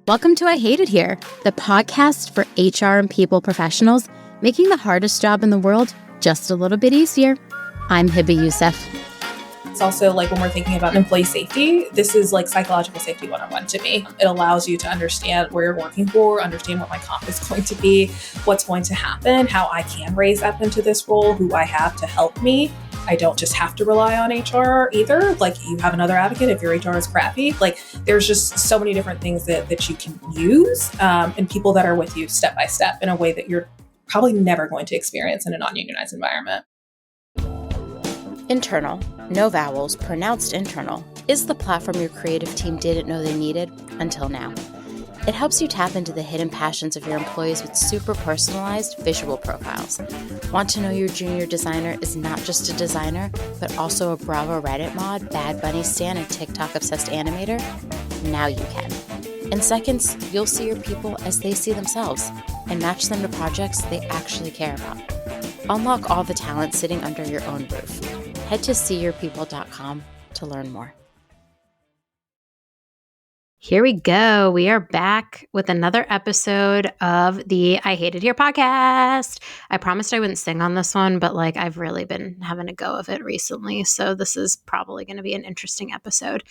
Welcome to I Hate It Here, the podcast for HR and people professionals, making the hardest job in the world just a little bit easier. I'm Hiba Youssef. It's also like when we're thinking about employee safety, this is like psychological safety 101 to me. It allows you to understand where you're working for, understand what my comp is going to be, what's going to happen, how I can raise up into this role, who I have to help me. I don't just have to rely on HR either. Like, you have another advocate if your HR is crappy. Like, there's just so many different things that you can use and people that are with you step by step in a way that you're probably never going to experience in a non-unionized environment. Internal, no vowels, pronounced internal, is the platform your creative team didn't know they needed until now. It helps you tap into the hidden passions of your employees with super personalized visual profiles. Want to know your junior designer is not just a designer, but also a Bravo Reddit mod, Bad Bunny stan, and TikTok-obsessed animator? Now you can. In seconds, you'll see your people as they see themselves and match them to projects they actually care about. Unlock all the talent sitting under your own roof. Head to seeyourpeople.com to learn more. Here we go. We are back with another episode of the I Hate It Here podcast. I promised I wouldn't sing on this one, but I've really been having a go of it recently. So this is probably going to be an interesting episode.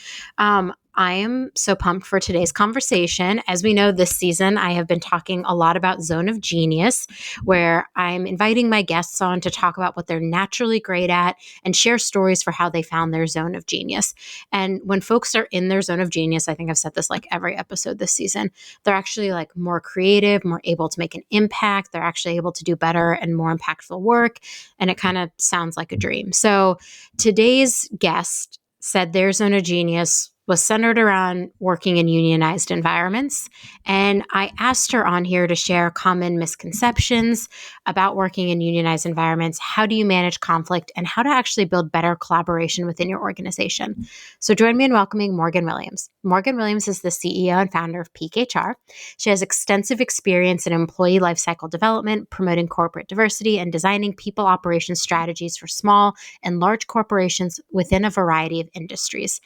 I am so pumped for today's conversation. As we know, this season, I have been talking a lot about Zone of Genius, where I'm inviting my guests on to talk about what they're naturally great at and share stories for how they found their zone of genius. And when folks are in their zone of genius, I think I've said this every episode this season, they're actually more creative, more able to make an impact. They're actually able to do better and more impactful work. And it kind of sounds like a dream. So today's guest said their zone of genius was centered around working in unionized environments. And I asked her on here to share common misconceptions about working in unionized environments. How do you manage conflict and how to actually build better collaboration within your organization? So join me in welcoming Morgan Williams. Morgan Williams is the CEO and founder of Peak HR. She has extensive experience in employee lifecycle development, promoting corporate diversity, and designing people operations strategies for small and large corporations within a variety of industries.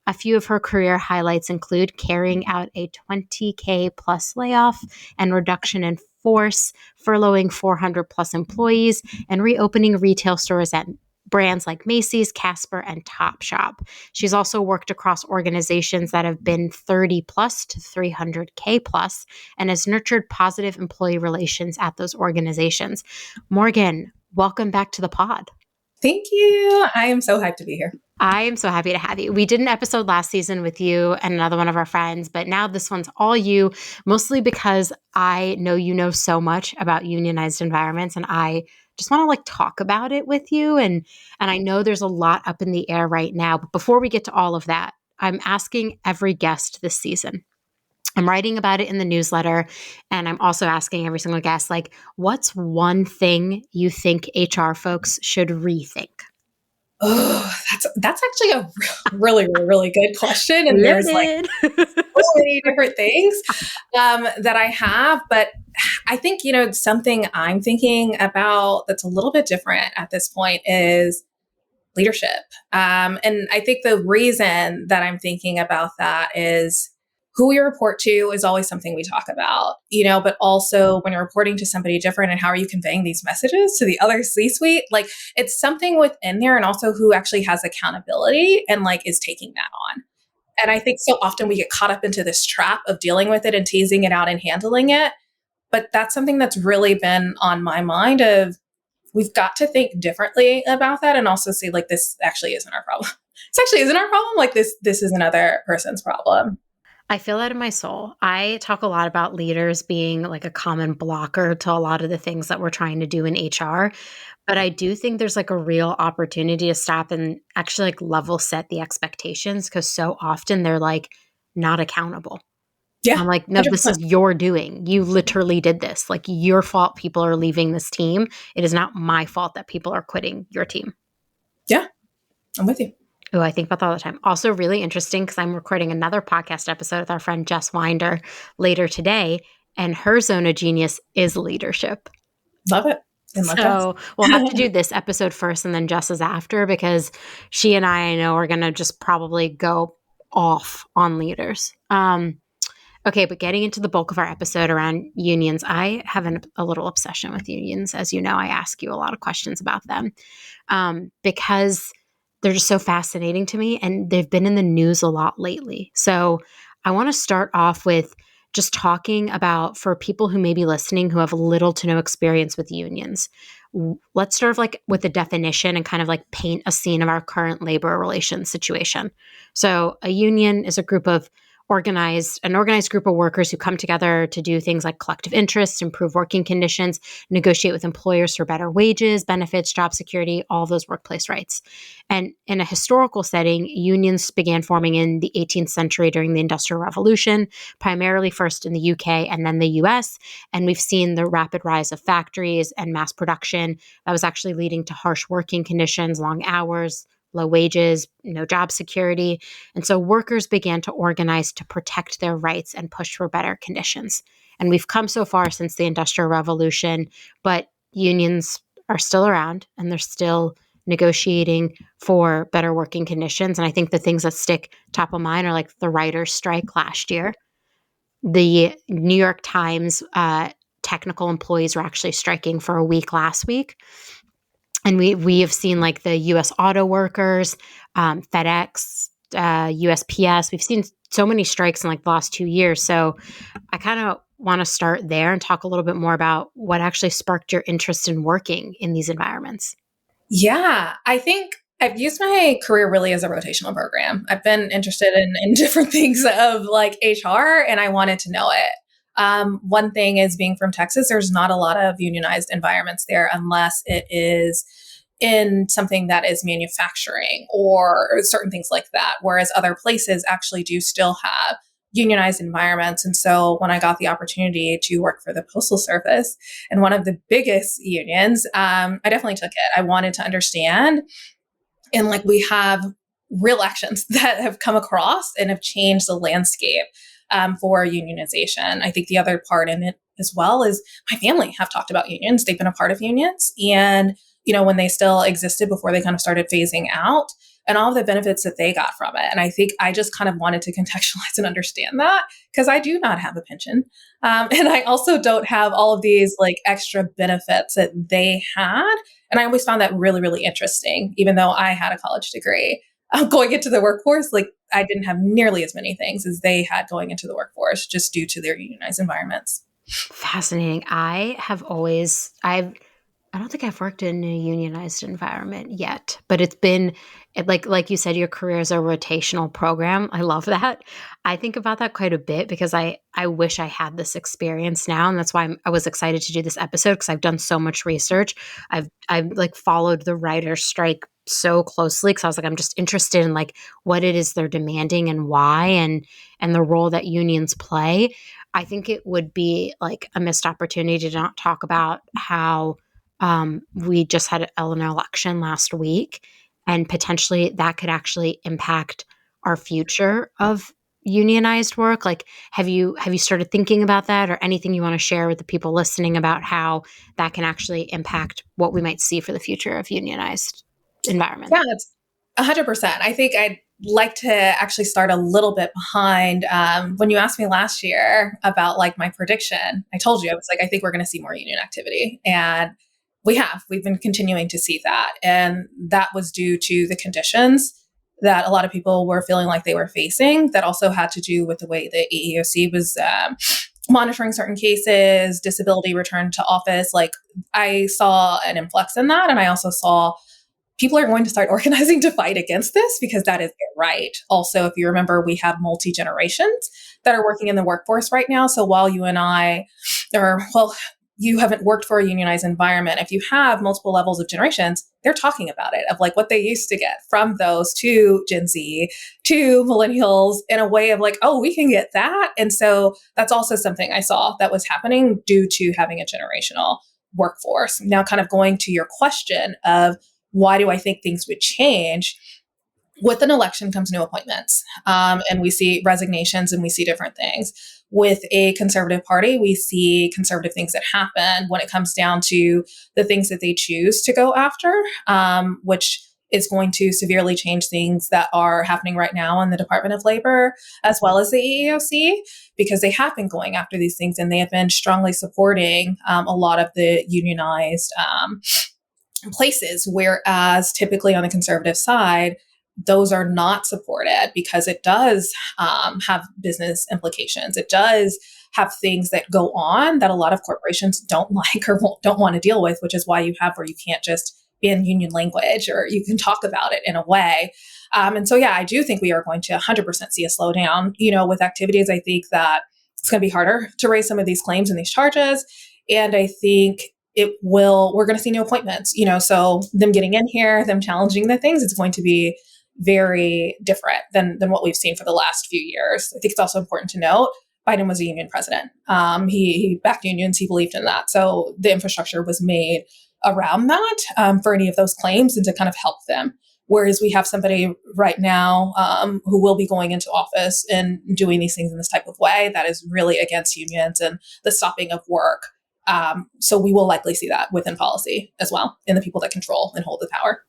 A few of her career highlights include carrying out a 20K plus layoff and reduction in force, furloughing 400 plus employees, and reopening retail stores at brands like Macy's, Casper, and Topshop. She's also worked across organizations that have been 30 plus to 300K plus and has nurtured positive employee relations at those organizations. Morgan, welcome back to the pod. Thank you. I am so hyped to be here. I am so happy to have you. We did an episode last season with you and another one of our friends, but now this one's all you, mostly because I know you know so much about unionized environments, and I just want to talk about it with you. And I know there's a lot up in the air right now. But before we get to all of that, I'm asking every guest this season. I'm writing about it in the newsletter, and I'm also asking every single guest, what's one thing you think HR folks should rethink? Oh, that's actually a really, really good question. And there's so many different things that I have. But I think, something I'm thinking about that's a little bit different at this point is leadership. And I think the reason that I'm thinking about that is who we report to is always something we talk about, but also when you're reporting to somebody different and how are you conveying these messages to the other C-suite, it's something within there, and also who actually has accountability and is taking that on. And I think so often we get caught up into this trap of dealing with it and teasing it out and handling it. But that's something that's really been on my mind of we've got to think differently about that and also see this actually isn't our problem. This actually isn't our problem. This is another person's problem. I feel that in my soul. I talk a lot about leaders being a common blocker to a lot of the things that we're trying to do in HR. But I do think there's a real opportunity to stop and actually level set the expectations, because so often they're not accountable. Yeah. I'm no, 100%. This is your doing. You literally did this. Your fault people are leaving this team. It is not my fault that people are quitting your team. Yeah, I'm with you. Oh, I think about that all the time. Also really interesting because I'm recording another podcast episode with our friend Jess Winder later today, and her zone of genius is leadership. Love it. So we'll have to do this episode first and then Jess's after, because she and I know are going to just probably go off on leaders. Okay, but getting into the bulk of our episode around unions, I have a little obsession with unions. As you know, I ask you a lot of questions about them because they're just so fascinating to me, and they've been in the news a lot lately. So I want to start off with just talking about, for people who may be listening who have little to no experience with unions, let's start off like with the definition and kind of like paint a scene of our current labor relations situation. So a union is a group of an organized group of workers who come together to do things like collective interests, improve working conditions, negotiate with employers for better wages, benefits, job security, all those workplace rights. And in a historical setting, unions began forming in the 18th century during the Industrial Revolution, primarily first in the UK and then the US. And we've seen the rapid rise of factories and mass production that was actually leading to harsh working conditions, long hours, low wages, no job security. And so workers began to organize to protect their rights and push for better conditions. And we've come so far since the Industrial Revolution, but unions are still around and they're still negotiating for better working conditions. And I think the things that stick top of mind are like the writers' strike last year. The New York Times technical employees were actually striking for a week last week. And we have seen like the U.S. auto workers, FedEx, USPS. We've seen so many strikes in like the last 2 years. So I kind of want to start there and talk a little bit more about what actually sparked your interest in working in these environments. Yeah, I think I've used my career really as a rotational program. I've been interested in different things of like HR, and I wanted to know it. One thing is, being from Texas, there's not a lot of unionized environments there unless it is in something that is manufacturing or certain things like that. Whereas other places actually do still have unionized environments. And so when I got the opportunity to work for the Postal Service and one of the biggest unions, I definitely took it. I wanted to understand. And like, we have real actions that have come across and have changed the landscape for unionization. I think the other part in it as well is my family have talked about unions. They've been a part of unions. And, when they still existed before they kind of started phasing out, and all of the benefits that they got from it. And I think I just kind of wanted to contextualize and understand that, because I do not have a pension. And I also don't have all of these like extra benefits that they had. And I always found that really, really interesting, even though I had a college degree. Going into the workforce, like, I didn't have nearly as many things as they had going into the workforce, just due to their unionized environments. Fascinating. I don't think I've worked in a unionized environment yet, but like you said, your career is a rotational program. I love that. I think about that quite a bit because I wish I had this experience now, and that's why I was excited to do this episode, because I've done so much research. I've like followed the writers' strike so closely because I was like, I'm just interested in like what it is they're demanding and why, and the role that unions play. I think it would be like a missed opportunity to not talk about how we just had an election last week, and potentially that could actually impact our future of unionized work. Like, have you started thinking about that, or anything you want to share with the people listening about how that can actually impact what we might see for the future of unionized environment? Yeah, that's 100%. I think I'd like to actually start a little bit behind. When you asked me last year about like my prediction, I told you, I was like, I think we're going to see more union activity. And we've been continuing to see that. And that was due to the conditions that a lot of people were feeling like they were facing. That also had to do with the way the EEOC was monitoring certain cases, disability return to office. Like, I saw an influx in that. And I also saw people are going to start organizing to fight against this, because that is their right. Also, if you remember, we have multi-generations that are working in the workforce right now. So while you and I you haven't worked for a unionized environment, if you have multiple levels of generations, they're talking about it, of like what they used to get from those to Gen Z to millennials, in a way of like, oh, we can get that. And so that's also something I saw that was happening due to having a generational workforce. Now, kind of going to your question of why do I think things would change? With an election comes new appointments, and we see resignations, and we see different things. With a conservative party, we see conservative things that happen when it comes down to the things that they choose to go after, which is going to severely change things that are happening right now in the Department of Labor, as well as the EEOC, because they have been going after these things and they have been strongly supporting a lot of the unionized places, whereas typically on the conservative side, those are not supported because it does have business implications. It does have things that go on that a lot of corporations don't like or don't want to deal with, which is why you have where you can't just be in union language or you can talk about it in a way. And so, yeah, I do think we are going to 100% see a slowdown, with activities. I think that it's going to be harder to raise some of these claims and these charges. And I think we're going to see new appointments, so them getting in here, them challenging the things, it's going to be very different than what we've seen for the last few years. I think it's also important to note Biden was a union president. He backed unions. He believed in that. So the infrastructure was made around that for any of those claims and to kind of help them. Whereas we have somebody right now who will be going into office and doing these things in this type of way that is really against unions and the stopping of work. So we will likely see that within policy as well in the people that control and hold the power.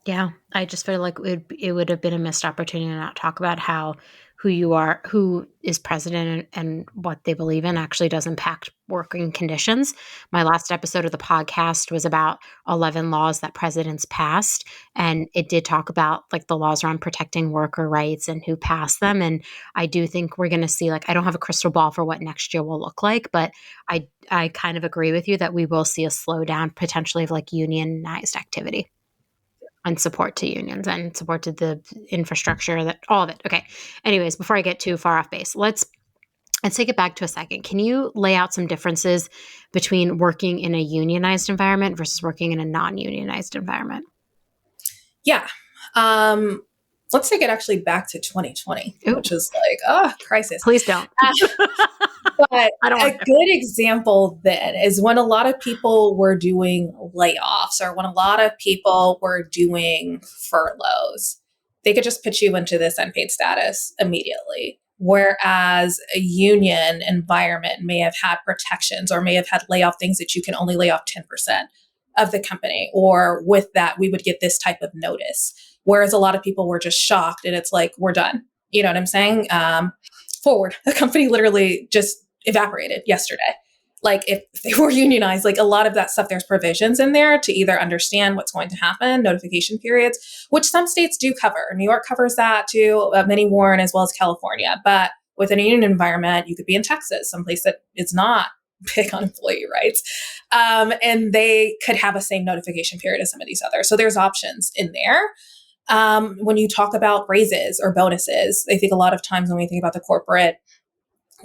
Yeah, I just feel like it would have been a missed opportunity to not talk about how who is president and what they believe in actually does impact working conditions. My last episode of the podcast was about 11 laws that presidents passed, and it did talk about like the laws around protecting worker rights and who passed them. And I do think we're going to see, like, I don't have a crystal ball for what next year will look like, but I kind of agree with you that we will see a slowdown potentially of like unionized activity and support to unions and support to the infrastructure, that all of it. Okay. Anyways, before I get too far off base, let's take it back to a second. Can you lay out some differences between working in a unionized environment versus working in a non-unionized environment? Yeah. Let's take it actually back to 2020, Ooh. which is like, crisis. Please don't. But a good example then is when a lot of people were doing layoffs or when a lot of people were doing furloughs, they could just put you into this unpaid status immediately. Whereas a union environment may have had protections or may have had layoff things that you can only lay off 10% of the company. Or with that, we would get this type of notice. Whereas a lot of people were just shocked and it's like, we're done. You know what I'm saying? Forward, the company literally just evaporated yesterday. Like if they were unionized, like a lot of that stuff, there's provisions in there to either understand what's going to happen, notification periods, which some states do cover. New York covers that too, many Warren as well as California. But within a union environment, you could be in Texas, someplace that is not big on employee rights. And they could have a same notification period as some of these others. So there's options in there. When you talk about raises or bonuses, I think a lot of times when we think about the corporate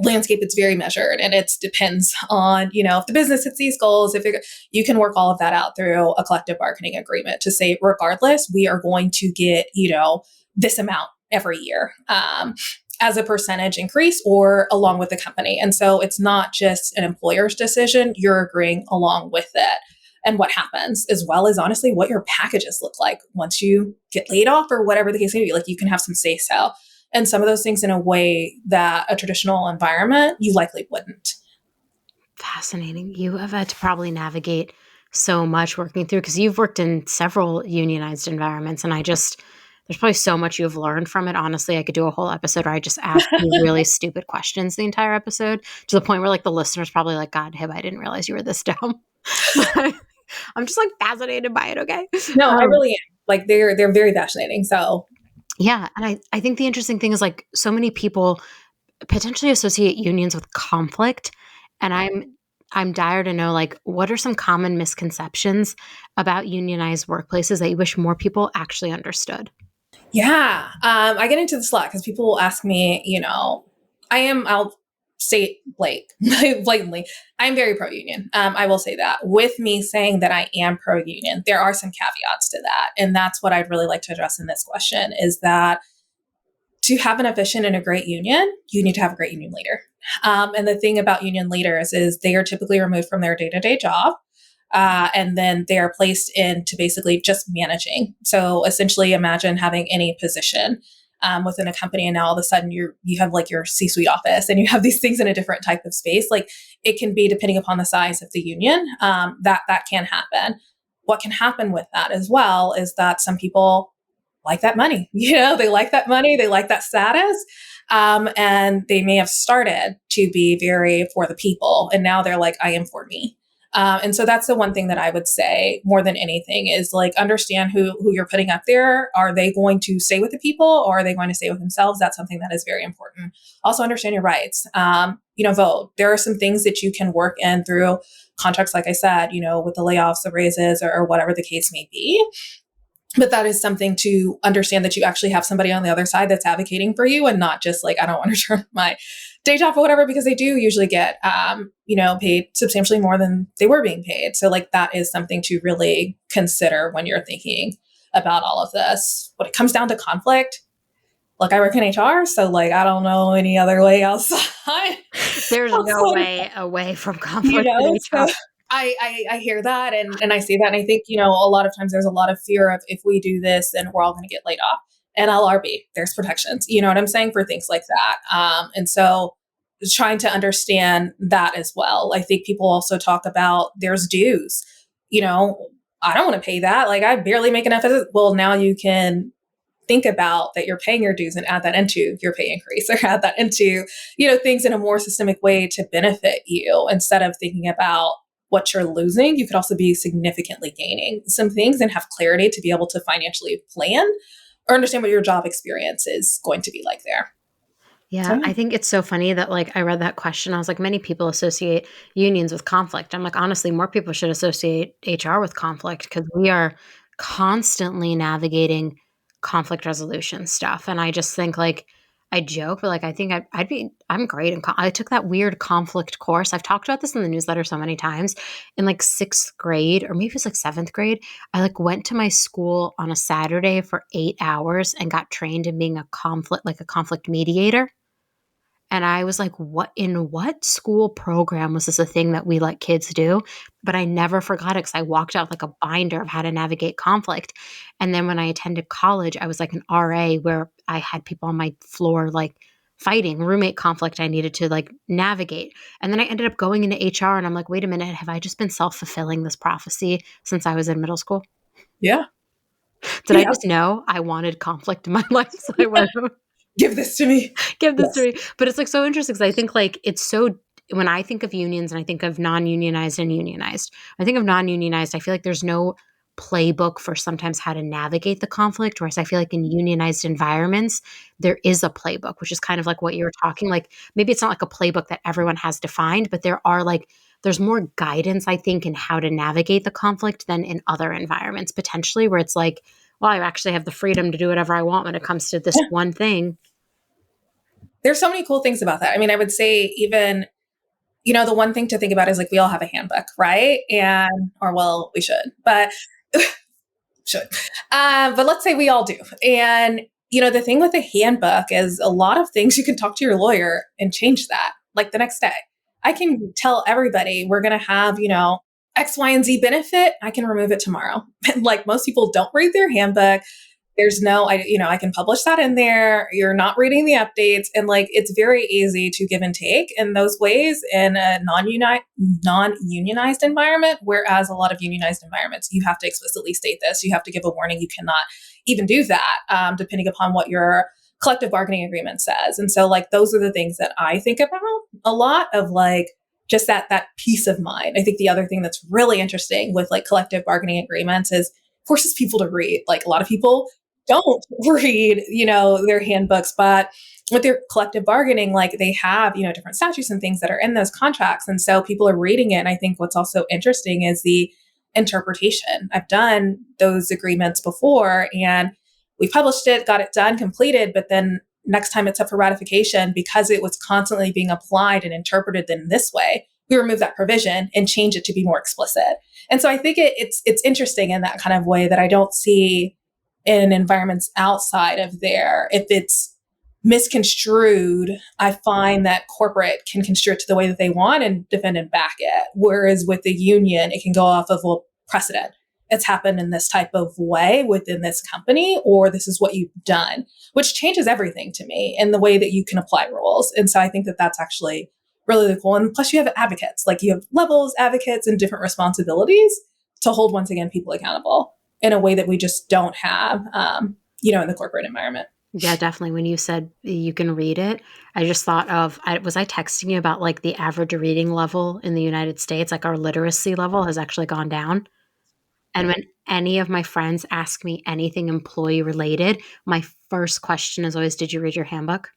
landscape, it's very measured and it depends on, if the business hits these goals, if you can work all of that out through a collective bargaining agreement to say, regardless, we are going to get, this amount every year as a percentage increase or along with the company. And so it's not just an employer's decision, you're agreeing along with it. And what happens, as well as honestly what your packages look like once you get laid off or whatever the case may be. Like you can have some say-so and some of those things in a way that a traditional environment you likely wouldn't. Fascinating. You have had to probably navigate so much working through, because you've worked in several unionized environments, and there's probably so much you've learned from it. Honestly, I could do a whole episode where I just ask you really stupid questions the entire episode, to the point where like the listeners probably like, God, Hib, I didn't realize you were this dumb. I'm just like fascinated by it. Okay. No, I really am. Like they're very fascinating. So yeah. And I think the interesting thing is like so many people potentially associate unions with conflict. And I'm dire to know, like, what are some common misconceptions about unionized workplaces that you wish more people actually understood? Yeah. I get into this a lot because people will ask me, I'll say blatantly, I'm very pro-union. I will say that. With me saying that I am pro-union, there are some caveats to that. And that's what I'd really like to address in this question is that to have an efficient and a great union, you need to have a great union leader. And the thing about union leaders is they are typically removed from their day-to-day job. And then they are placed into basically just managing. So essentially imagine having any position within a company, and now all of a sudden you have like your C-suite office and you have these things in a different type of space. Like it can be, depending upon the size of the union, that can happen. what can happen with that as well is that some people like that money. They like that money, they like that status. And they may have started to be very for the people. And now they're like, I am for me. And so that's the one thing that I would say more than anything is like, understand who you're putting up there. Are they going to stay with the people or are they going to stay with themselves? That's something that is very important. Also understand your rights. Vote. There are some things that you can work in through contracts, like I said, with the layoffs, the raises, or whatever the case may be. But that is something to understand that you actually have somebody on the other side that's advocating for you and not just like, I don't want to turn my day job or whatever, because they do usually get, paid substantially more than they were being paid. So like that is something to really consider when you're thinking about all of this. When it comes down to conflict, like I work in HR, so like I don't know any other way outside. There's no way away from conflict in HR. So I hear that and I see that. And I think, a lot of times there's a lot of fear of if we do this, then we're all going to get laid off. And LRB, there's protections, you know what I'm saying, for things like that. And so trying to understand that as well. I think people also talk about there's dues, I don't want to pay that. Like I barely make enough. Well, now you can think about that you're paying your dues and add that into your pay increase or add that into, things in a more systemic way to benefit you instead of thinking about what you're losing. You could also be significantly gaining some things and have clarity to be able to financially plan or understand what your job experience is going to be like there. Yeah, I think it's so funny that like I read that question. I was like, many people associate unions with conflict. I'm like, honestly, more people should associate HR with conflict because we are constantly navigating conflict resolution stuff. And I just think like I joke, but like I think I'm great. I took that weird conflict course. I've talked about this in the newsletter so many times. In like 6th grade, or maybe it was like 7th grade, I like went to my school on a Saturday for 8 hours and got trained in being a conflict mediator. And I was like, what school program was this a thing that we let kids do? But I never forgot it because I walked out like a binder of how to navigate conflict. And then when I attended college, I was like an RA where I had people on my floor like fighting, roommate conflict I needed to like navigate. And then I ended up going into HR and I'm like, wait a minute, have I just been self-fulfilling this prophecy since I was in middle school? Yeah. Did I just know I wanted conflict in my life? So I went give this to me. Give this to me. But it's like so interesting because I think like it's so when I think of unions and I think of non-unionized and unionized, I think of non-unionized, I feel like there's no playbook for sometimes how to navigate the conflict. Whereas I feel like in unionized environments, there is a playbook, which is kind of like what you were talking. Like maybe it's not like a playbook that everyone has defined, but there's more guidance, I think, in how to navigate the conflict than in other environments, potentially, where it's like, well, I actually have the freedom to do whatever I want when it comes to this one thing. There's so many cool things about that. I mean, I would say even, the one thing to think about is like, we all have a handbook, right? We should, but should. But let's say we all do. And, the thing with the handbook is a lot of things you can talk to your lawyer and change that like the next day. I can tell everybody we're going to have, X, Y, and Z benefit. I can remove it tomorrow. Like most people don't read their handbook. There's I can publish that in there. You're not reading the updates. And like, it's very easy to give and take in those ways in a non-unionized environment. Whereas a lot of unionized environments, you have to explicitly state this. You have to give a warning. You cannot even do that, depending upon what your collective bargaining agreement says. And so like, those are the things that I think about a lot of like, just that peace of mind. I think the other thing that's really interesting with like collective bargaining agreements is forces people to read. Like a lot of people don't read, their handbooks, but with their collective bargaining, like they have, different statutes and things that are in those contracts. And so people are reading it. And I think what's also interesting is the interpretation. I've done those agreements before and we published it, got it done, completed, but then next time it's up for ratification, because it was constantly being applied and interpreted in this way, we remove that provision and change it to be more explicit. And so I think it's interesting in that kind of way that I don't see in environments outside of there. If it's misconstrued, I find that corporate can construe it to the way that they want and defend and back it. Whereas with the union, it can go off of precedent. It's happened in this type of way within this company, or this is what you've done, which changes everything to me in the way that you can apply rules. And so I think that that's actually really cool. And plus you have advocates, like you have levels, advocates, and different responsibilities to hold, once again, people accountable in a way that we just don't have, in the corporate environment. Yeah, definitely. When you said you can read it, I just thought of, was I texting you about like the average reading level in the United States? Like our literacy level has actually gone down. And when any of my friends ask me anything employee related, my first question is always, did you read your handbook?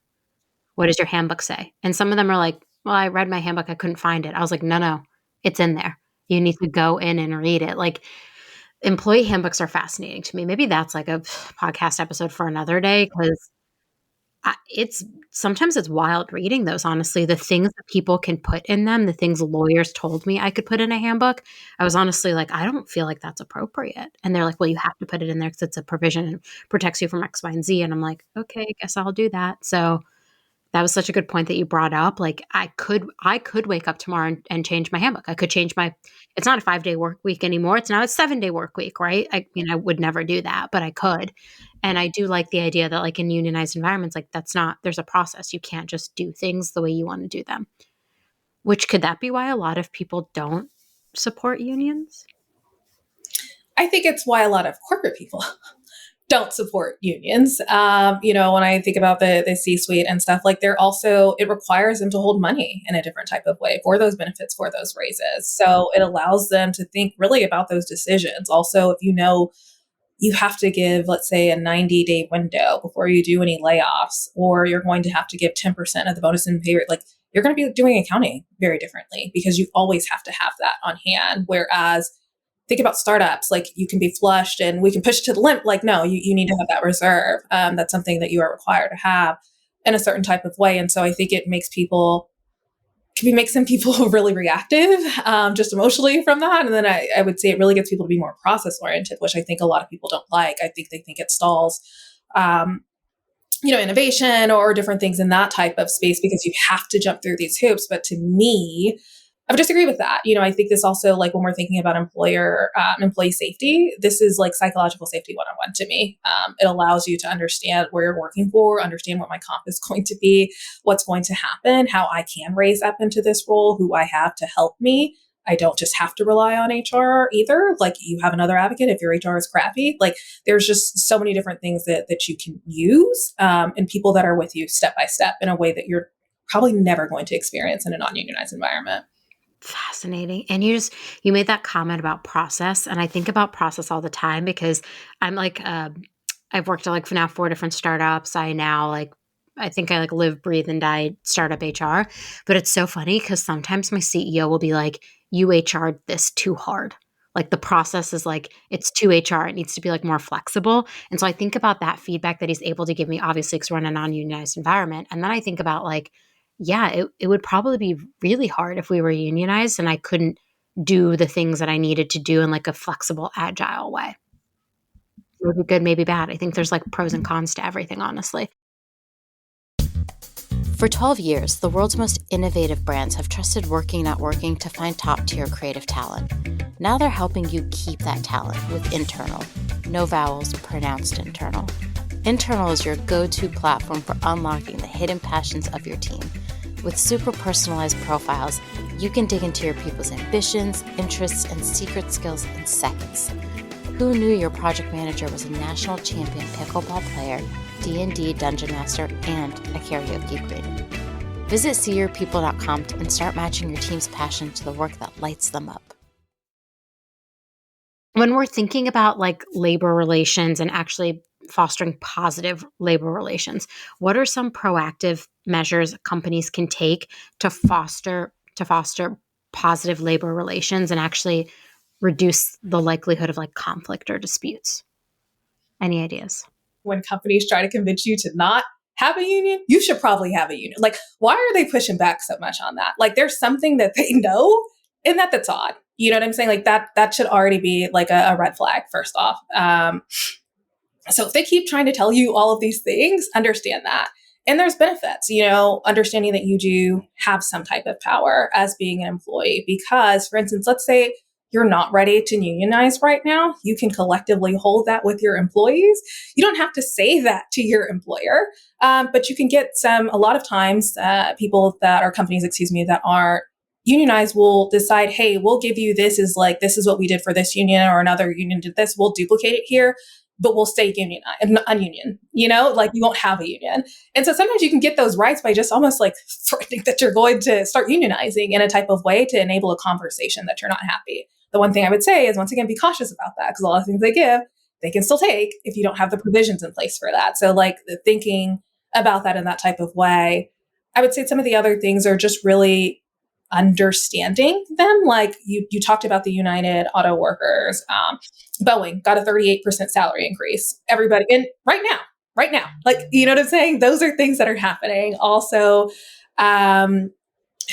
What does your handbook say? And some of them are like, well, I read my handbook. I couldn't find it. I was like, no, it's in there. You need to go in and read it. Like employee handbooks are fascinating to me. Maybe that's like a podcast episode for another day because it's sometimes it's wild reading those, honestly. The things that people can put in them, the things lawyers told me I could put in a handbook, I was honestly like, I don't feel like that's appropriate. And they're like, well, you have to put it in there because it's a provision and protects you from X, Y, and Z. And I'm like, okay, I guess I'll do that. So that was such a good point that you brought up. Like I could wake up tomorrow and change my handbook. I could change it's not a 5-day work week anymore. It's now a 7-day work week, right? I would never do that, but I could. And I do like the idea that like in unionized environments, like there's a process. You can't just do things the way you want to do them. Which could that be why a lot of people don't support unions? I think it's why a lot of corporate people don't support unions. When I think about the C-suite and stuff, like it requires them to hold money in a different type of way for those benefits, for those raises. So it allows them to think really about those decisions. Also, if you have to give, let's say, a 90-day window before you do any layoffs, or you're going to have to give 10% of the bonus in pay, like you're going to be doing accounting very differently because you always have to have that on hand. Whereas think about startups, like you can be flushed and we can push to the limit. Like, no, you need to have that reserve. That's something that you are required to have in a certain type of way. And so I think it makes some people really reactive, just emotionally from that. And then I would say it really gets people to be more process oriented, which I think a lot of people don't like. I think they think it stalls, innovation or different things in that type of space because you have to jump through these hoops. But to me, I would disagree with that. I think this also, like when we're thinking about employee safety, this is like psychological safety 101 to me. It allows you to understand where you're working for, understand what my comp is going to be, what's going to happen, how I can raise up into this role, who I have to help me. I don't just have to rely on HR either. Like you have another advocate if your HR is crappy. Like there's just so many different things that you can use, and people that are with you step by step in a way that you're probably never going to experience in a non-unionized environment. Fascinating. And you made that comment about process. And I think about process all the time because I'm like, I've worked at like for now 4 different startups. I think I like live, breathe, and die startup HR. But it's so funny because sometimes my CEO will be like, you HR'd this too hard. Like the process is like, it's too HR. It needs to be like more flexible. And so I think about that feedback that he's able to give me, obviously, because we're in a non-unionized environment. And then I think about like, yeah, it would probably be really hard if we were unionized and I couldn't do the things that I needed to do in like a flexible, agile way. Maybe good, maybe bad. I think there's like pros and cons to everything, honestly. For 12 years, the world's most innovative brands have trusted Working Not Working to find top-tier creative talent. Now they're helping you keep that talent with Internal. No vowels, pronounced internal. Internal is your go-to platform for unlocking the hidden passions of your team. With super personalized profiles, you can dig into your people's ambitions, interests, and secret skills in seconds. Who knew your project manager was a national champion pickleball player, D&D dungeon master, and a karaoke queen? Visit seeyourpeople.com and start matching your team's passion to the work that lights them up. When we're thinking about like labor relations and actually fostering positive labor relations, what are some proactive measures companies can take to foster positive labor relations and actually reduce the likelihood of like conflict or disputes? Any ideas? When companies try to convince you to not have a union, you should probably have a union. Like, why are they pushing back so much on that? Like, there's something that they know in that's odd. You know what I'm saying? Like that should already be like a red flag, first off. So if they keep trying to tell you all of these things, understand that. And there's benefits, understanding that you do have some type of power as being an employee. Because, for instance, let's say you're not ready to unionize right now, you can collectively hold that with your employees. You don't have to say that to your employer, but you can get a lot of times, companies, that are unionized will decide, hey, we'll give you this is like, this is what we did for this union, or another union did this. We'll duplicate it here, but we'll stay ununion, like you won't have a union. And so sometimes you can get those rights by just almost like threatening that you're going to start unionizing in a type of way to enable a conversation that you're not happy. The one thing I would say is, once again, be cautious about that, because a lot of things they give, they can still take if you don't have the provisions in place for that. So like the thinking about that in that type of way. I would say some of the other things are just really understanding them. Like you talked about the United Auto Workers. Boeing got a 38% salary increase. Everybody, and right now, like, you know what I'm saying? Those are things that are happening. Also,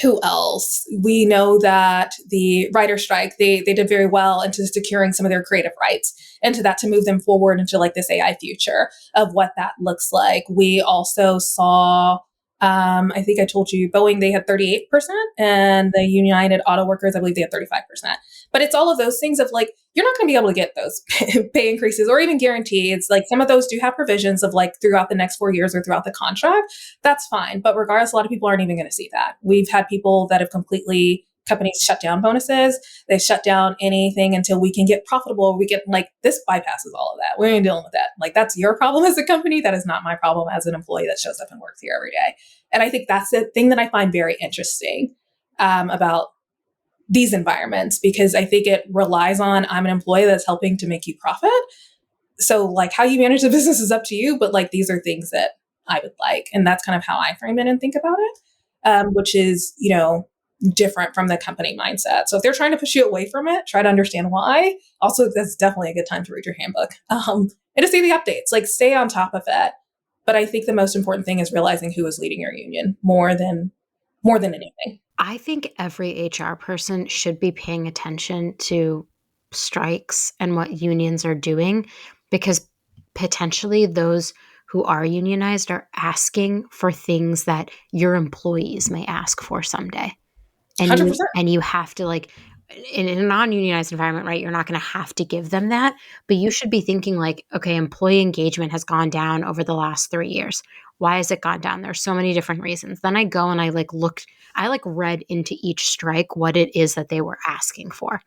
who else? We know that the writer strike, they did very well into securing some of their creative rights, into that to move them forward into like this AI future of what that looks like. We also saw, I think I told you, Boeing, they had 38%, and the United Auto Workers, I believe they had 35%. But it's all of those things of like, you're not going to be able to get those pay increases or even guarantees. Like some of those do have provisions of like throughout the next 4 years or throughout the contract. That's fine. But regardless, a lot of people aren't even going to see that. We've had people that have companies shut down bonuses. They shut down anything until we can get profitable. We get like, this bypasses all of that. We ain't dealing with that. Like, that's your problem as a company. That is not my problem as an employee that shows up and works here every day. And I think that's the thing that I find very interesting about these environments, because I think it relies on, I'm an employee that's helping to make you profit. So like how you manage the business is up to you, but like these are things that I would like. And that's kind of how I frame it and think about it, which is, different from the company mindset. So if they're trying to push you away from it, try to understand why. Also, that's definitely a good time to read your handbook and to see the updates, like stay on top of it. But I think the most important thing is realizing who is leading your union more than anything. I think every HR person should be paying attention to strikes and what unions are doing, because potentially those who are unionized are asking for things that your employees may ask for someday. And 100%. you have to, like, in a non-unionized environment, right, you're not going to have to give them that, but you should be thinking like, okay, employee engagement has gone down over the last 3 years. Why has it gone down? There's so many different reasons. Then I go and I read into each strike what it is that they were asking for.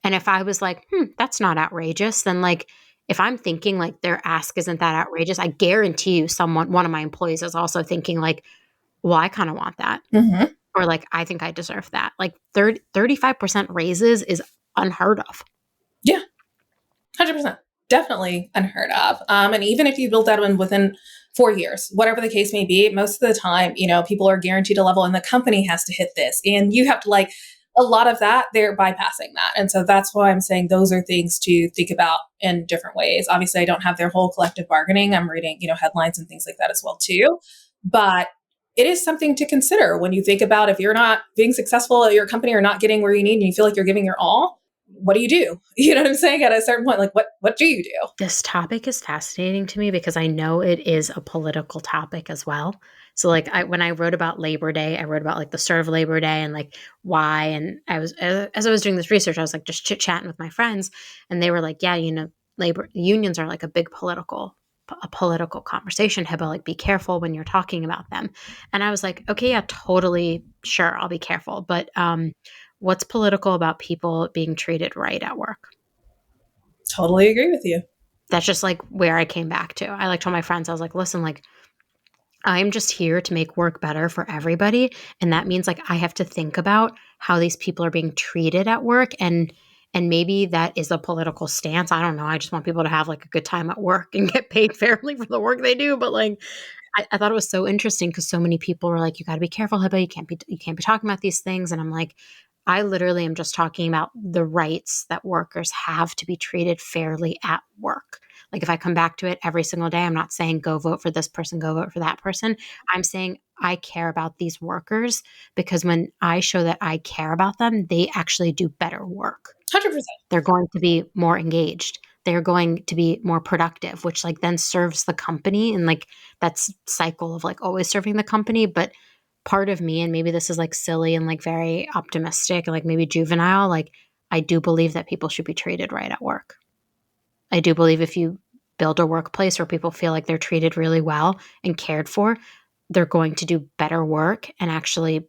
And if I was like, that's not outrageous, then like, if I'm thinking like their ask isn't that outrageous, I guarantee you one of my employees is also thinking like, well, I kind of want that. Mm-hmm. Or like, I think I deserve that. Like 35% raises is unheard of. Yeah, 100%. Definitely unheard of. And even if you build that one within 4 years, whatever the case may be, most of the time, people are guaranteed a level and the company has to hit this. And you have to like, a lot of that, they're bypassing that. And so that's why I'm saying those are things to think about in different ways. Obviously, I don't have their whole collective bargaining. I'm reading, headlines and things like that as well too. But it is something to consider when you think about, if you're not being successful at your company or not getting where you need and you feel like you're giving your all, what do you do? You know what I'm saying? At a certain point, like what do you do? This topic is fascinating to me because I know it is a political topic as well. So like when I wrote about Labor Day, I wrote about like the start of Labor Day and like why. And I was, as I was doing this research, I was like just chit chatting with my friends, and they were like, yeah, labor unions are like a big political conversation. Heba, like, be careful when you're talking about them. And I was like, okay, yeah, totally, sure, I'll be careful. But what's political about people being treated right at work? Totally agree with you. That's just like where I came back to. I like told my friends, I was like, listen, like, I'm just here to make work better for everybody. And that means like I have to think about how these people are being treated at work. And maybe that is a political stance. I don't know. I just want people to have like a good time at work and get paid fairly for the work they do. But like, I thought it was so interesting because so many people were like, you got to be careful, Heba. You can't be talking about these things. And I'm like, I literally am just talking about the rights that workers have to be treated fairly at work. Like if I come back to it every single day, I'm not saying go vote for this person, go vote for that person. I'm saying I care about these workers, because when I show that I care about them, they actually do better work. 100%. They're going to be more engaged. They're going to be more productive, which like then serves the company. And like that's cycle of like always serving the company. But part of me, and maybe this is like silly and like very optimistic and like maybe juvenile, like I do believe that people should be treated right at work. I do believe if you build a workplace where people feel like they're treated really well and cared for, they're going to do better work and actually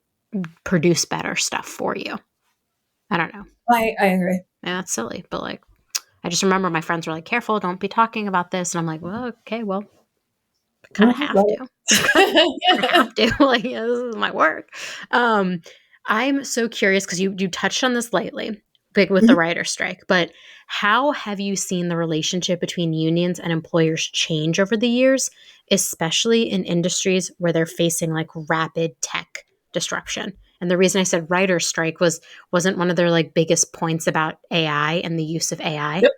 produce better stuff for you. I don't know. I agree. Yeah, it's silly, but like, I just remember my friends were like, careful, don't be talking about this. And I'm like, well, okay, well, kind of have to. I have to. Like, yeah, this is my work. I'm so curious because you touched on this lately, big with the Mhm. writer strike, but how have you seen the relationship between unions and employers change over the years, especially in industries where they're facing like rapid tech disruption? And the reason I said writer strike wasn't one of their like biggest points about AI and the use of AI. Yep.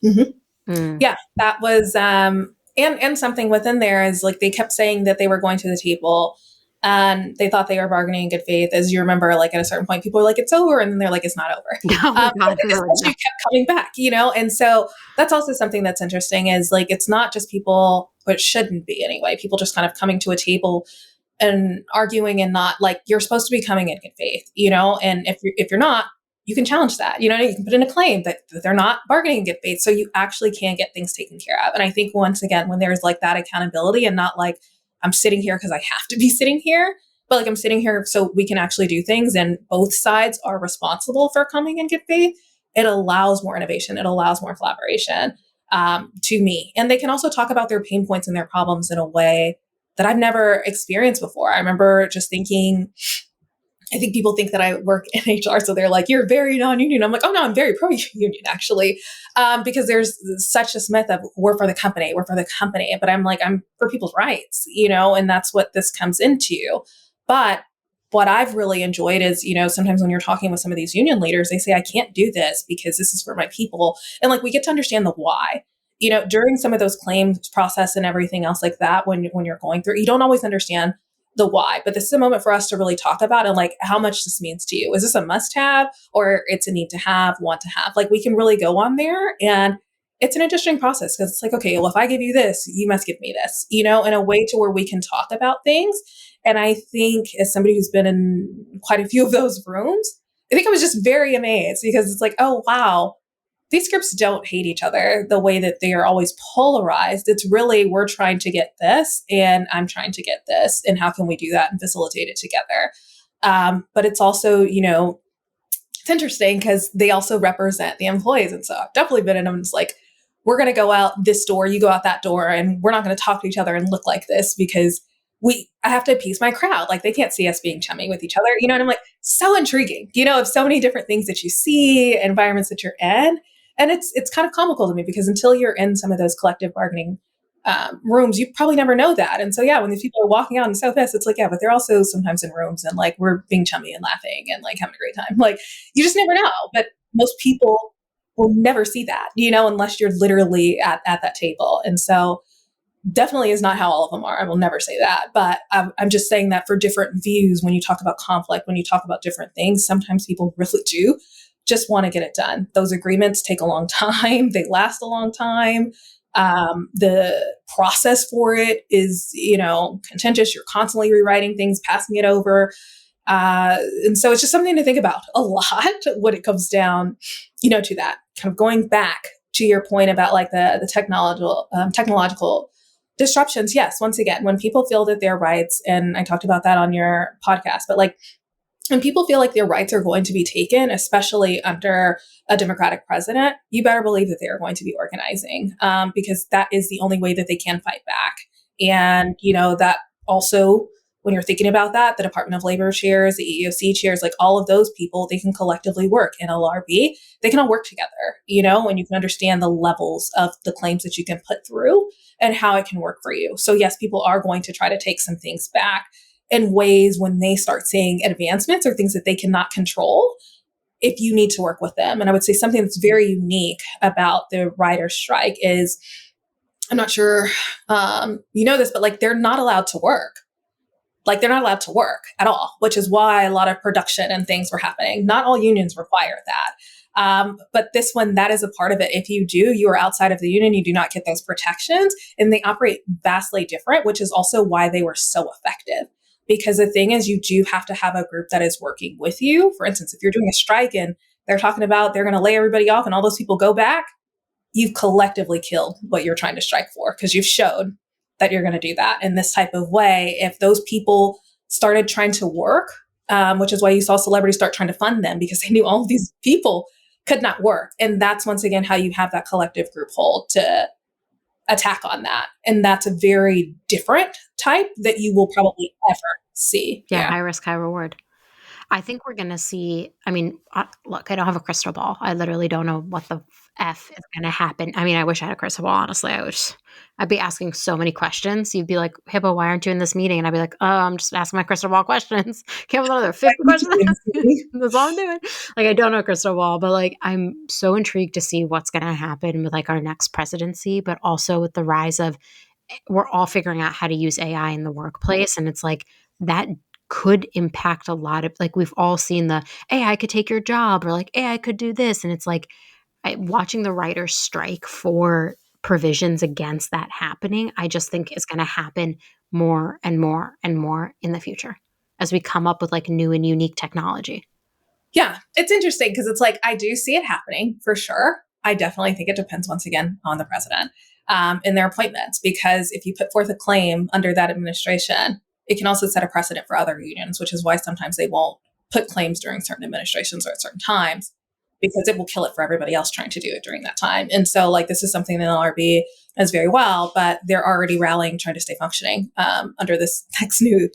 Mhm. Mm. Yeah, that was and something within there is like they kept saying that they were going to the table and they thought they were bargaining in good faith. As you remember, like at a certain point, people were like, "It's over," and then they're like, "It's not over." Oh my But God, it really? No. essentially kept coming back, and so that's also something that's interesting. Is like it's not just people, but it shouldn't be anyway. People just kind of coming to a table and arguing and not like you're supposed to be coming in good faith, and if you're not, you can challenge that, you can put in a claim that they're not bargaining in good faith, so you actually can get things taken care of. And I think once again, when there's like that accountability and not like I'm sitting here because I have to be sitting here, but like I'm sitting here so we can actually do things and both sides are responsible for coming in good faith, it allows more innovation, it allows more collaboration, to me. And they can also talk about their pain points and their problems in a way that I've never experienced before. I remember just thinking, I think people think that I work in HR, so they're like, "You're very non-union." I'm like, "Oh no, I'm very pro-union actually," because there's such this myth of we're for the company, we're for the company. But I'm like, I'm for people's rights, and that's what this comes into. But what I've really enjoyed is, sometimes when you're talking with some of these union leaders, they say, "I can't do this because this is for my people," and like we get to understand the why. During some of those claims process and everything else like that, when you're going through, you don't always understand the why, but this is a moment for us to really talk about and like how much this means to you. Is this a must have or it's a need to have, want to have? Like we can really go on there, and it's an interesting process because it's like, okay, well, if I give you this, you must give me this, in a way to where we can talk about things. And I think as somebody who's been in quite a few of those rooms, I think I was just very amazed because it's like, oh, wow, these groups don't hate each other the way that they are always polarized. It's really, we're trying to get this and I'm trying to get this. And how can we do that and facilitate it together? But it's also, it's interesting because they also represent the employees. And so I've definitely been in them. It's like, we're going to go out this door, you go out that door, and we're not going to talk to each other and look like this because I have to appease my crowd. Like they can't see us being chummy with each other, and I'm like, so intriguing, of so many different things that you see, environments that you're in. And it's kind of comical to me because until you're in some of those collective bargaining rooms, you probably never know that. And so, yeah, when these people are walking out in the Southwest, it's like, yeah, but they're also sometimes in rooms and like we're being chummy and laughing and like having a great time. Like you just never know. But most people will never see that, unless you're literally at that table. And so definitely is not how all of them are. I will never say that. But I'm just saying that for different views, when you talk about conflict, when you talk about different things, sometimes people really do just want to get it done. Those agreements take a long time. They last a long time. The process for it is, contentious. You're constantly rewriting things, passing it over. And so it's just something to think about a lot when it comes down, to that kind of going back to your point about like the technological disruptions. Yes. Once again, when people feel that their rights, and I talked about that on your podcast, but like when people feel like their rights are going to be taken, especially under a Democratic president, you better believe that they are going to be organizing, because that is the only way that they can fight back. And, that also, when you're thinking about that, the Department of Labor chairs, the EEOC chairs, like all of those people, they can collectively work. And LRB, they can all work together, and you can understand the levels of the claims that you can put through and how it can work for you. So yes, people are going to try to take some things back in ways when they start seeing advancements or things that they cannot control, if you need to work with them. And I would say something that's very unique about the writer's strike is, I'm not sure you know this, but like they're not allowed to work. Like they're not allowed to work at all, which is why a lot of production and things were happening. Not all unions require that. But this one, that is a part of it. If you do, you are outside of the union, you do not get those protections, and they operate vastly different, which is also why they were so effective. Because the thing is, you do have to have a group that is working with you. For instance, if you're doing a strike and they're talking about they're going to lay everybody off and all those people go back, you've collectively killed what you're trying to strike for because you've showed that you're going to do that in this type of way. If those people started trying to work which is why you saw celebrities start trying to fund them because they knew all of these people could not work. And that's once again how you have that collective group hold to attack on that. And that's a very different type that you will probably ever see. Yeah, high risk, high reward. I think we're going to see, I mean, look, I don't have a crystal ball. I literally don't know what the F is going to happen. I mean, I wish I had a crystal ball, honestly. I'd be asking so many questions. You'd be like, Hippo, why aren't you in this meeting? And I'd be like, oh, I'm just asking my crystal ball questions. Came with another 50 questions. That's all I'm doing. Like, I don't know a crystal ball, but like, I'm so intrigued to see what's going to happen with like our next presidency, but also with the rise of, we're all figuring out how to use AI in the workplace. And it's like, that could impact a lot of, like, we've all seen the AI could take your job, or like AI could do this. And it's like watching the writers strike for provisions against that happening. I just think it's going to happen more and more and more in the future as we come up with like new and unique technology. Yeah, it's interesting because it's like, I do see it happening for sure. I definitely think it depends once again on the president and their appointments, because if you put forth a claim under that administration, it can also set a precedent for other unions, which is why sometimes they won't put claims during certain administrations or at certain times, because it will kill it for everybody else trying to do it during that time. And so like, this is something that LRB does very well, but they're already rallying, trying to stay functioning under this next new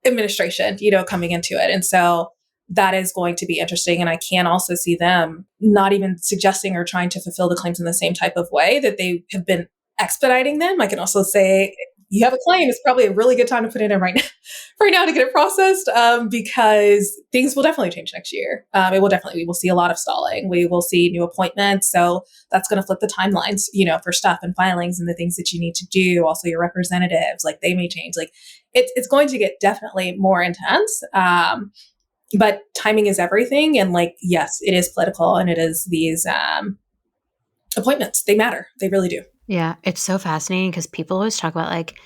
administration, coming into it. And so that is going to be interesting. And I can also see them not even suggesting or trying to fulfill the claims in the same type of way that they have been expediting them. I can also say, you have a claim, it's probably a really good time to put it in right now to get it processed, because things will definitely change next year. We will see a lot of stalling. We will see new appointments. So that's going to flip the timelines, for stuff and filings and the things that you need to do. Also your representatives, like they may change. Like it's going to get definitely more intense. But timing is everything. And like, yes, it is political, and it is these appointments. They matter. They really do. Yeah, it's so fascinating because people always talk about like,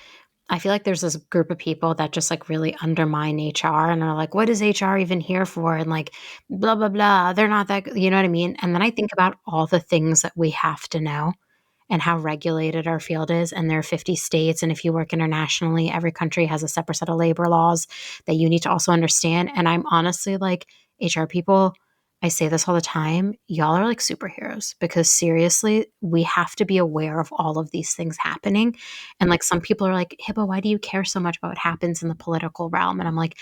I feel like there's this group of people that just like really undermine HR and are like, what is HR even here for? And like, blah, blah, blah. They're not that, you know what I mean? And then I think about all the things that we have to know and how regulated our field is. And there are 50 states. And if you work internationally, every country has a separate set of labor laws that you need to also understand. And I'm honestly like, HR people, I say this all the time, y'all are like superheroes, because seriously, we have to be aware of all of these things happening. And like, some people are like, Hippo, why do you care so much about what happens in the political realm? And I'm like,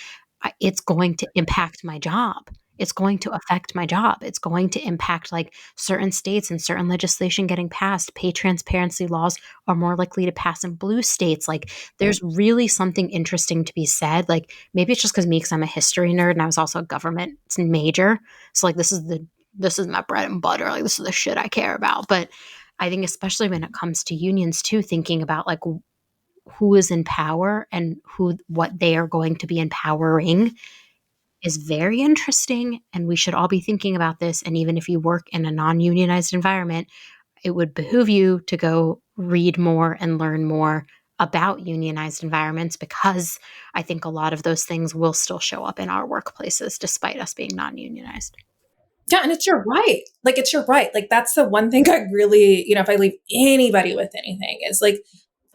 it's going to impact my job. It's going to affect my job. It's going to impact like certain states and certain legislation getting passed. Pay transparency laws are more likely to pass in blue states. Like, there's really something interesting to be said. Like, maybe it's just because I'm a history nerd and I was also a government major. So like, this is my bread and butter. Like, this is the shit I care about. But I think especially when it comes to unions too, thinking about like who is in power and what they are going to be empowering is very interesting. And we should all be thinking about this. And even if you work in a non-unionized environment, it would behoove you to go read more and learn more about unionized environments, because I think a lot of those things will still show up in our workplaces despite us being non-unionized. Yeah, and it's your right. Like, it's your right. Like, that's the one thing I really, if I leave anybody with anything, is like,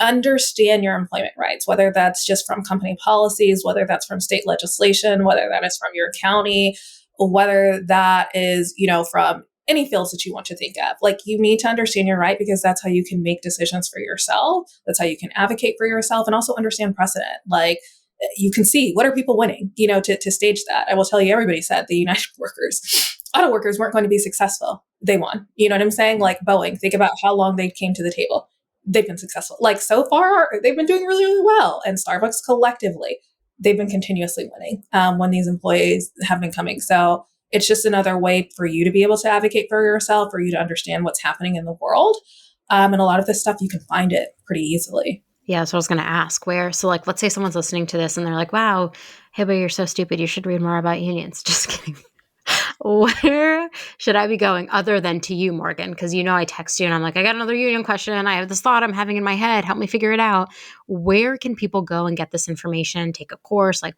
understand your employment rights, whether that's just from company policies, whether that's from state legislation, whether that is from your county, whether that is, from any fields that you want to think of. Like, you need to understand your right, because that's how you can make decisions for yourself. That's how you can advocate for yourself, and also understand precedent. Like, you can see, what are people winning, to stage that. I will tell you, everybody said the United Workers, auto workers weren't going to be successful. They won. You know what I'm saying? Like Boeing, think about how long they came to the table. They've been successful. Like, so far, they've been doing really, really well. And Starbucks collectively, they've been continuously winning when these employees have been coming. So it's just another way for you to be able to advocate for yourself, for you to understand what's happening in the world. And a lot of this stuff, you can find it pretty easily. Yeah, so I was going to ask where. So like, let's say someone's listening to this and they're like, wow, Hibba, you're so stupid. You should read more about unions. Just kidding. Where should I be going other than to you, Morgan? Because I text you and I'm like, I got another union question. I have this thought I'm having in my head. Help me figure it out. Where can people go and get this information, take a course? Like,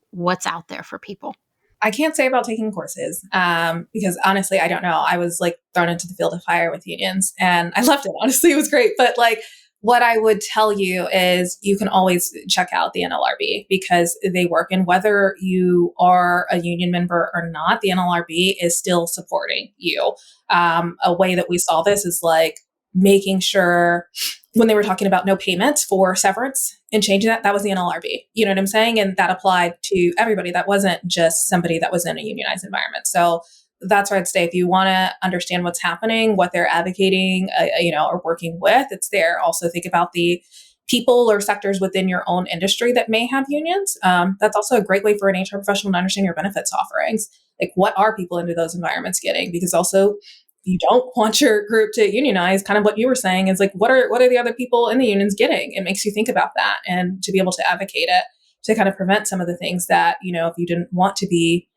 what's out there for people? I can't say about taking courses because honestly, I don't know. I was like thrown into the field of fire with unions and I loved it. Honestly, it was great. But like, what I would tell you is you can always check out the NLRB because they work. And whether you are a union member or not, the NLRB is still supporting you. A way that we saw this is like making sure when they were talking about no payments for severance and changing that, that was the NLRB. You know what I'm saying? And that applied to everybody. That wasn't just somebody that was in a unionized environment. So that's where I'd say if you want to understand what's happening, what they're advocating, or working with, it's there. Also think about the people or sectors within your own industry that may have unions. That's also a great way for an HR professional to understand your benefits offerings. Like what are people into those environments getting? Because also you don't want your group to unionize. Kind of what you were saying is like, what are the other people in the unions getting? It makes you think about that and to be able to advocate it to kind of prevent some of the things that, if you didn't want to be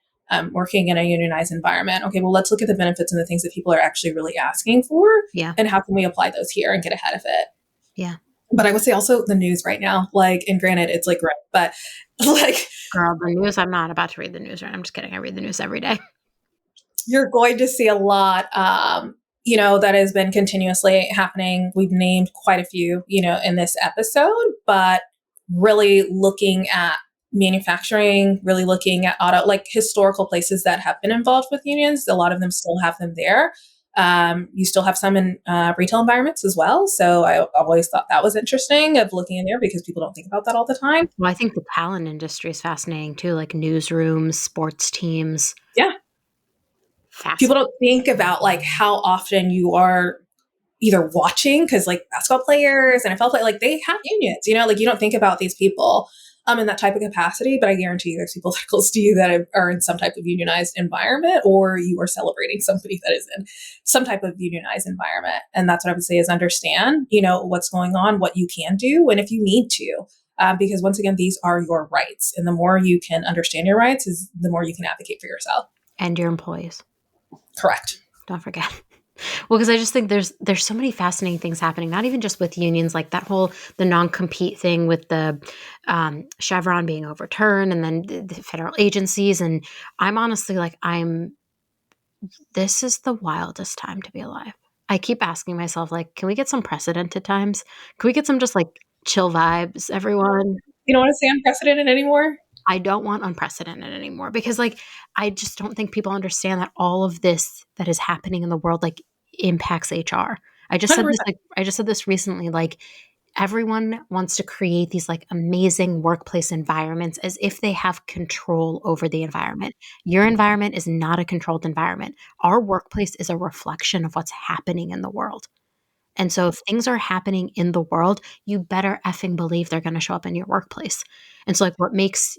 working in a unionized environment. Okay, well, let's look at the benefits and the things that people are actually really asking for. Yeah. And how can we apply those here and get ahead of it? Yeah. But I would say also the news right now, and granted, it's like, but like. Girl, the news, I'm not about to read the news. Right? I'm just kidding. I read the news every day. You're going to see a lot, that has been continuously happening. We've named quite a few, in this episode, but really looking at manufacturing, really looking at auto, like historical places that have been involved with unions. A lot of them still have them there. You still have some in retail environments as well. So I always thought that was interesting of looking in there because people don't think about that all the time. Well, I think the talent industry is fascinating too, like newsrooms, sports teams. Yeah. People don't think about like how often you are either watching, because like basketball players and NFL players, like they have unions, like you don't think about these people in that type of capacity, but I guarantee you there's people that are close to you that are in some type of unionized environment, or you are celebrating somebody that is in some type of unionized environment. And that's what I would say is understand, what's going on, what you can do, and if you need to, because once again, these are your rights. And the more you can understand your rights is the more you can advocate for yourself. And your employees. Correct. Don't forget. Well, because I just think there's so many fascinating things happening, not even just with unions, like the non-compete thing with the Chevron being overturned and then the federal agencies. And I'm honestly like, this is the wildest time to be alive. I keep asking myself, like, can we get some precedented times? Can we get some just like chill vibes, everyone? You don't want to say unprecedented anymore? I don't want unprecedented anymore because like, I just don't think people understand that all of this that is happening in the world, like impacts HR. I just 100%. said this recently, like everyone wants to create these like amazing workplace environments as if they have control over the environment. Your environment is not a controlled environment. Our workplace is a reflection of what's happening in the world. And so if things are happening in the world, you better effing believe they're going to show up in your workplace. And so like what makes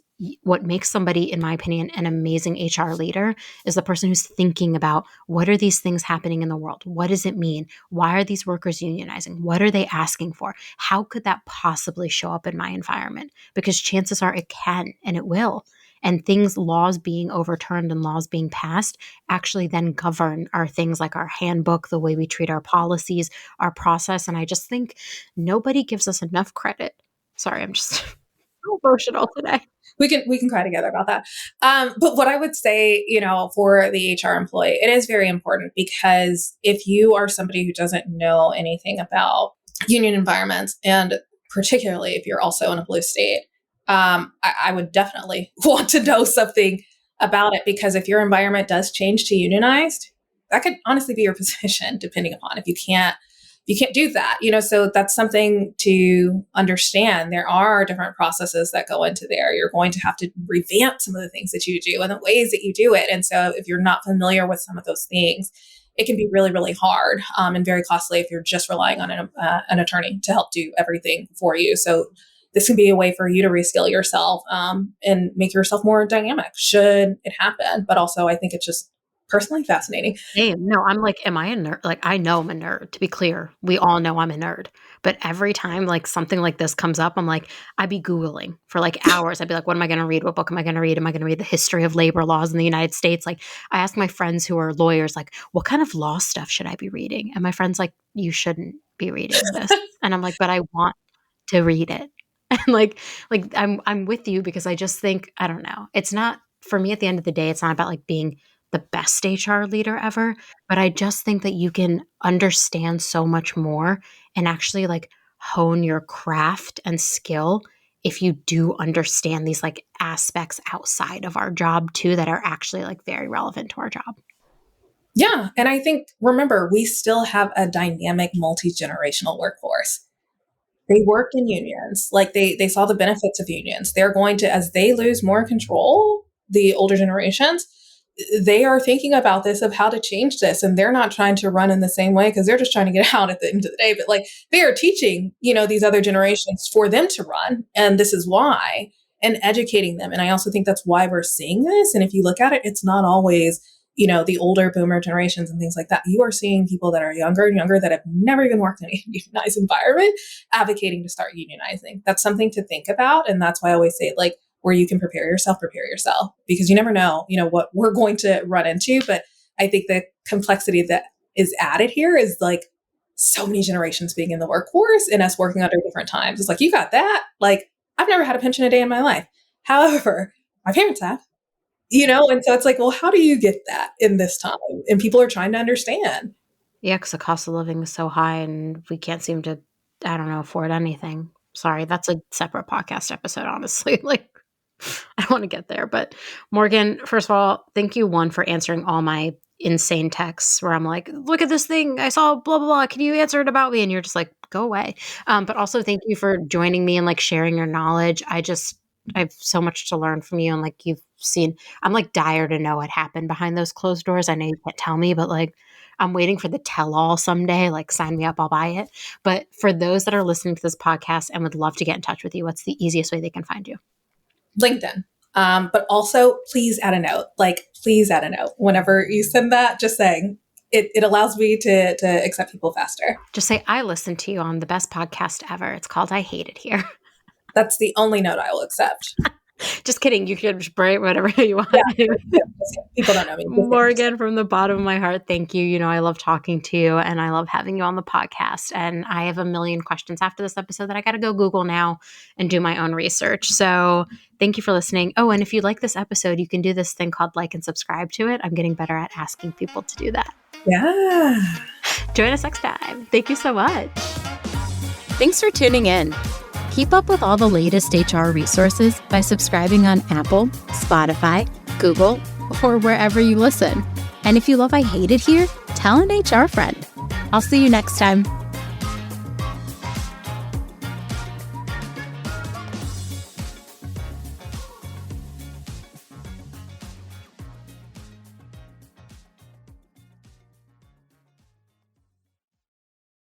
somebody, in my opinion, an amazing HR leader is the person who's thinking about what are these things happening in the world? What does it mean? Why are these workers unionizing? What are they asking for? How could that possibly show up in my environment? Because chances are it can and it will. And laws being overturned and laws being passed actually then govern our things like our handbook, the way we treat our policies, our process. And I just think nobody gives us enough credit. Sorry, I'm just so emotional today. We can cry together about that. But what I would say, for the HR employee, it is very important because if you are somebody who doesn't know anything about union environments, and particularly if you're also in a blue state, I would definitely want to know something about it, because if your environment does change to unionized, that could honestly be your position, depending upon if you can't do that, so that's something to understand. There are different processes that go into there. You're going to have to revamp some of the things that you do and the ways that you do it. And so if you're not familiar with some of those things, it can be really, really hard and very costly if you're just relying on an attorney to help do everything for you. So this can be a way for you to reskill yourself and make yourself more dynamic should it happen. But also, I think it's just personally fascinating. No, I'm like, am I a nerd? Like, I know I'm a nerd, to be clear. We all know I'm a nerd. But every time like something like this comes up, I'm like, I'd be Googling for like hours. I'd be like, what am I going to read? What book am I going to read? Am I going to read the history of labor laws in the United States? Like, I ask my friends who are lawyers, like, what kind of law stuff should I be reading? And my friend's like, you shouldn't be reading this. And I'm like, but I want to read it. And like I'm with you, because I just think, I don't know. It's not, for me at the end of the day, it's not about like being the best HR leader ever, but I just think that you can understand so much more and actually like hone your craft and skill if you do understand these like aspects outside of our job too that are actually like very relevant to our job. Yeah. And I think, remember, we still have a dynamic multi-generational workforce. They work in unions. Like they saw the benefits of unions. They're going to, as they lose more control, the older generations, they are thinking about this of how to change this. And they're not trying to run in the same way because they're just trying to get out at the end of the day. But like they are teaching, these other generations for them to run. And this is why, and educating them. And I also think that's why we're seeing this. And if you look at it, it's not always, the older boomer generations and things like that. You are seeing people that are younger and younger that have never even worked in a unionized environment advocating to start unionizing. That's something to think about. And that's why I always say, like, where you can prepare yourself, because you never know, what we're going to run into. But I think the complexity that is added here is like so many generations being in the workforce and us working under different times. It's like, you got that. Like, I've never had a pension a day in my life. However, my parents have. And so it's like, well, how do you get that in this time? And people are trying to understand. Yeah, because the cost of living is so high and we can't seem to, afford anything. Sorry, that's a separate podcast episode, honestly. Like, I don't want to get there. But Morgan, first of all, thank you, one, for answering all my insane texts where I'm like, look at this thing. I saw blah, blah, blah. Can you answer it about me? And you're just like, go away. But also thank you for joining me and like sharing your knowledge. I have so much to learn from you. And like you've seen, I'm like dire to know what happened behind those closed doors. I know you can't tell me, but like I'm waiting for the tell-all someday. Like sign me up, I'll buy it. But for those that are listening to this podcast and would love to get in touch with you, what's the easiest way they can find you? LinkedIn. But also please add a note. Like, please add a note whenever you send that, just saying it allows me to accept people faster. Just say, I listened to you on the best podcast ever. It's called I Hate It Here. That's the only note I will accept. Just kidding. You can just write whatever you want. Yeah, people don't know me. Morgan, from the bottom of my heart, thank you. I love talking to you and I love having you on the podcast. And I have a million questions after this episode that I got to go Google now and do my own research. So thank you for listening. Oh, and if you like this episode, you can do this thing called like and subscribe to it. I'm getting better at asking people to do that. Yeah. Join us next time. Thank you so much. Thanks for tuning in. Keep up with all the latest HR resources by subscribing on Apple, Spotify, Google, or wherever you listen. And if you love I Hate It Here, tell an HR friend. I'll see you next time.